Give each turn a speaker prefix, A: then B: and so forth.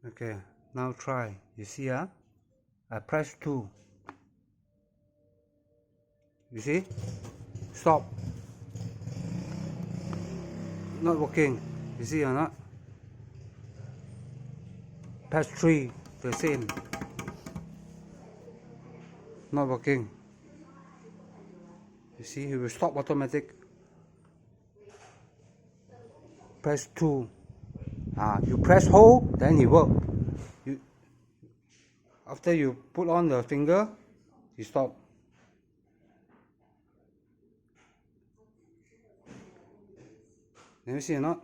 A: Okay, now try. You see, I press 2. You see? Stop. Not working. You see or not? Press 3. The same. Not working. You see, it will stop automatic. Press 2. You press hold, then it work. After you put on the finger, you stop. Let me see or not?